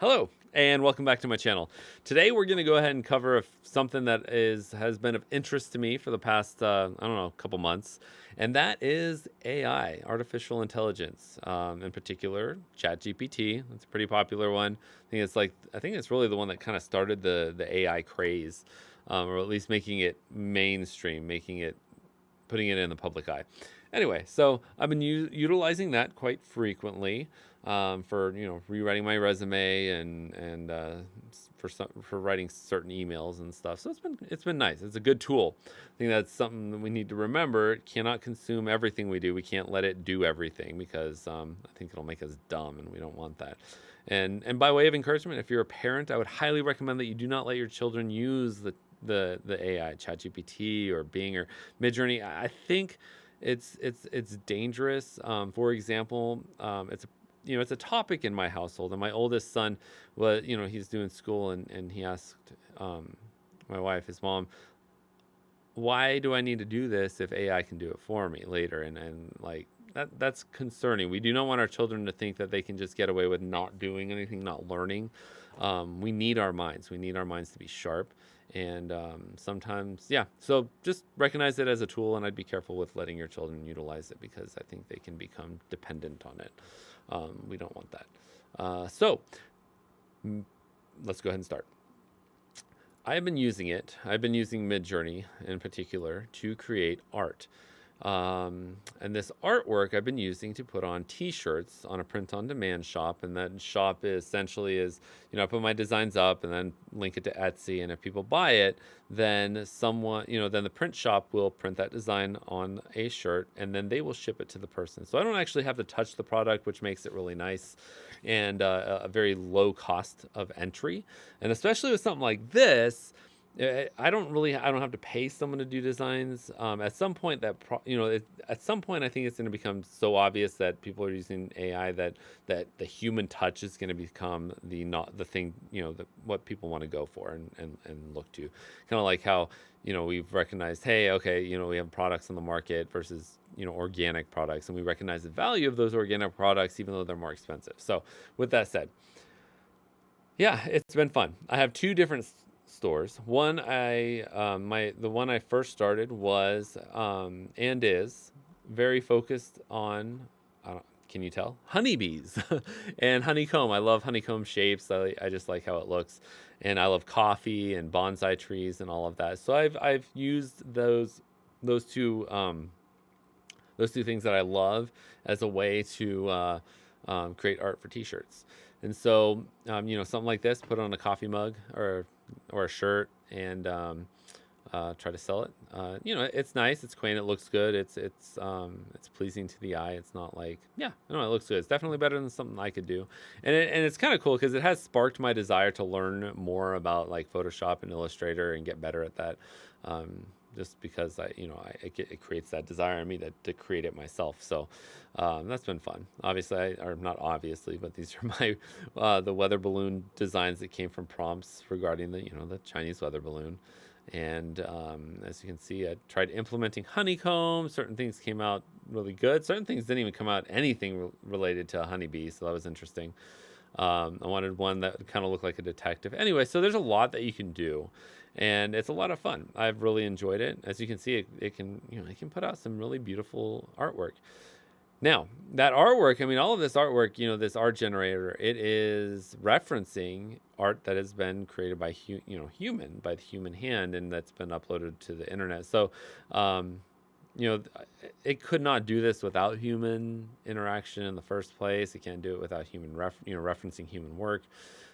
Hello, and welcome back to my channel. Today we're going to go ahead and cover something that has been of interest to me for the past I don't know, couple months, and that is AI, artificial intelligence, in particular ChatGPT. It's a pretty popular one. I think it's really the one that kind of started the AI craze, or at least making it mainstream, putting it in the public eye. Anyway, so I've been utilizing that quite frequently, for rewriting my resume and for writing certain emails and stuff. So it's been nice. It's a good tool. I think that's something that we need to remember. It cannot consume everything we do. We can't let it do everything because I think it'll make us dumb, and we don't want that. And by way of encouragement, if you're a parent, I would highly recommend that you do not let your children use the AI, ChatGPT or Bing or Midjourney. I think it's dangerous. For example, it's a topic in my household, and my oldest son was, he's doing school, and he asked my wife, his mom, why do I need to do this if AI can do it for me later? And like that's concerning. We do not want our children to think that they can just get away with not doing anything, not learning. We need our minds. We need our minds to be sharp. And sometimes, yeah. So just recognize it as a tool, and I'd be careful with letting your children utilize it because I think they can become dependent on it. We don't want that. Let's go ahead and start. I've been using it. I've been using Midjourney in particular to create art. And this artwork I've been using to put on t-shirts on a print-on-demand shop. And that shop essentially is, I put my designs up and then link it to Etsy. And if people buy it, then then the print shop will print that design on a shirt, and then they will ship it to the person. So I don't actually have to touch the product, which makes it really nice, and a very low cost of entry. And especially with something like this, I don't have to pay someone to do designs. At some point at some point I think it's going to become so obvious that people are using AI that the human touch is going to become not the thing, what people want to go for and look to. Kind of like how, we've recognized, hey, okay, we have products on the market versus, organic products, and we recognize the value of those organic products even though they're more expensive. So with that said, yeah, it's been fun. I have two different stores. One, the one I first started was and is very focused on, can you tell? Honeybees and honeycomb. I love honeycomb shapes. I just like how it looks, and I love coffee and bonsai trees and all of that. So I've used those two things that I love as a way to create art for t-shirts. And so, something like this, put on a coffee mug or a shirt, and try to sell it. It's nice, it's quaint, it looks good, it's pleasing to the eye. It's not like, yeah, I don't know, it looks good. It's definitely better than something I could do, and it's kind of cool because it has sparked my desire to learn more about like Photoshop and Illustrator and get better at that. Just because it creates that desire in me to create it myself. So that's been fun. Obviously, or not obviously, but these are my the weather balloon designs that came from prompts regarding the Chinese weather balloon. And as you can see, I tried implementing honeycomb. Certain things came out really good. Certain things didn't even come out anything related to a honeybee. So that was interesting. I wanted one that kind of looked like a detective. Anyway, so there's a lot that you can do, and it's a lot of fun. I've really enjoyed it. As you can see, it can put out some really beautiful artwork. Now, that artwork, all of this artwork, this art generator, it is referencing art that has been created by by the human hand, and that's been uploaded to the internet. So, it could not do this without human interaction in the first place. It can't do it without referencing human work.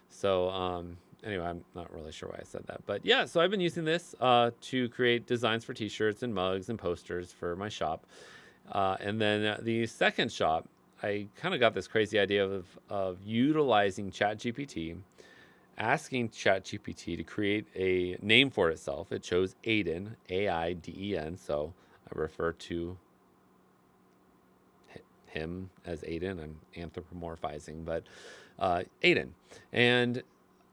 So, anyway, I'm not really sure why I said that, but yeah, so I've been using this to create designs for t-shirts and mugs and posters for my shop. And then the second shop, I kind of got this crazy idea of utilizing ChatGPT, asking ChatGPT to create a name for itself. It chose Aiden, Aiden. So I refer to him as Aiden. I'm anthropomorphizing, but Aiden. And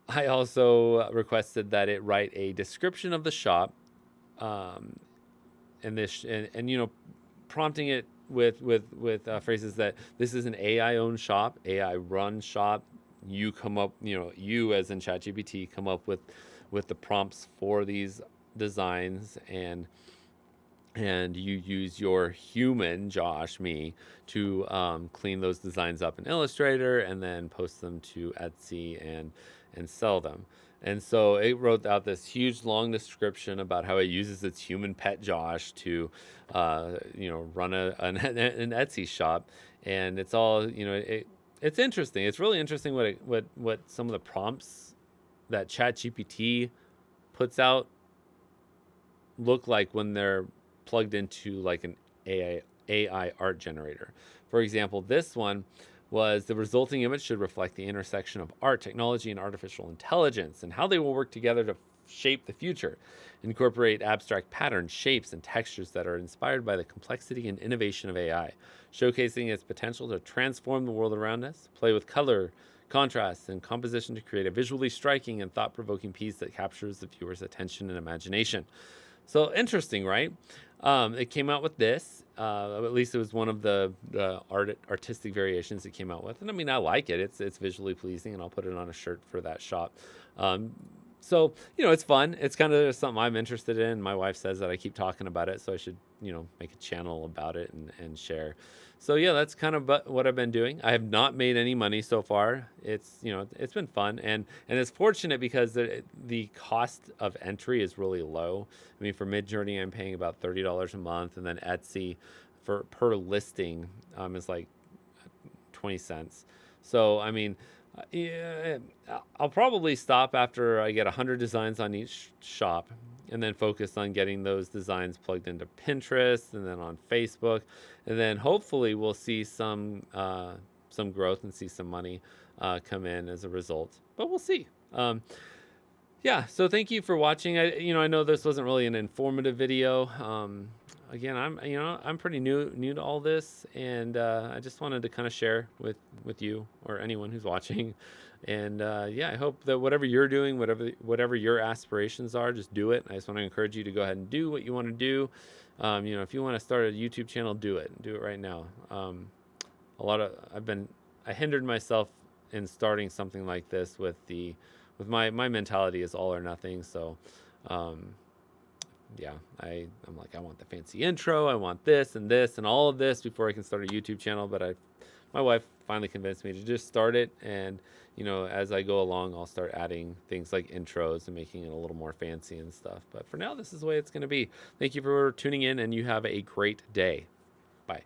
I also requested that it write a description of the shop, and prompting it with phrases that this is an AI owned shop, AI run shop. you come up, you as in ChatGPT come up with the prompts for these designs, and you use your human Josh, me, to clean those designs up in Illustrator and then post them to Etsy and sell them. And so it wrote out this huge long description about how it uses its human pet Josh to, run an Etsy shop, and it's all it's interesting. It's really interesting what some of the prompts that ChatGPT puts out look like when they're plugged into like an AI art generator. For example, this one was the resulting image should reflect the intersection of art, technology, and artificial intelligence, and how they will work together to shape the future. Incorporate abstract patterns, shapes, and textures that are inspired by the complexity and innovation of AI, showcasing its potential to transform the world around us. Play with color, contrast, and composition to create a visually striking and thought-provoking piece that captures the viewer's attention and imagination. So interesting, right? It came out with this. At least it was one of the artistic variations it came out with, and I mean, I like it. It's visually pleasing, and I'll put it on a shirt for that shop. Um, so it's fun. It's kind of something I'm interested in. My wife says that I keep talking about it, so I should make a channel about it and share. So yeah, that's kind of what I've been doing. I have not made any money so far. It's been fun, and it's fortunate because the cost of entry is really low. I mean, for Midjourney, I'm paying about $30 a month, and then Etsy for per listing is like 20 cents. So I mean, yeah, I'll probably stop after I get 100 designs on each shop, and then focus on getting those designs plugged into Pinterest and then on Facebook, and then hopefully we'll see some growth and see some money come in as a result. But we'll see. Yeah, so thank you for watching. I know this wasn't really an informative video. Again, I'm pretty new to all this, and I just wanted to kind of share with you or anyone who's watching. And yeah, I hope that whatever you're doing, whatever your aspirations are, just do it. I just want to encourage you to go ahead and do what you want to do. If you want to start a YouTube channel, do it right now. I hindered myself in starting something like this with my mentality is all or nothing. So yeah, I'm like, I want the fancy intro, I want this and all of this before I can start a YouTube channel. But my wife finally convinced me to just start it, and as I go along, I'll start adding things like intros and making it a little more fancy and stuff. But for now, this is the way it's going to be. Thank you for tuning in, and you have a great day. Bye.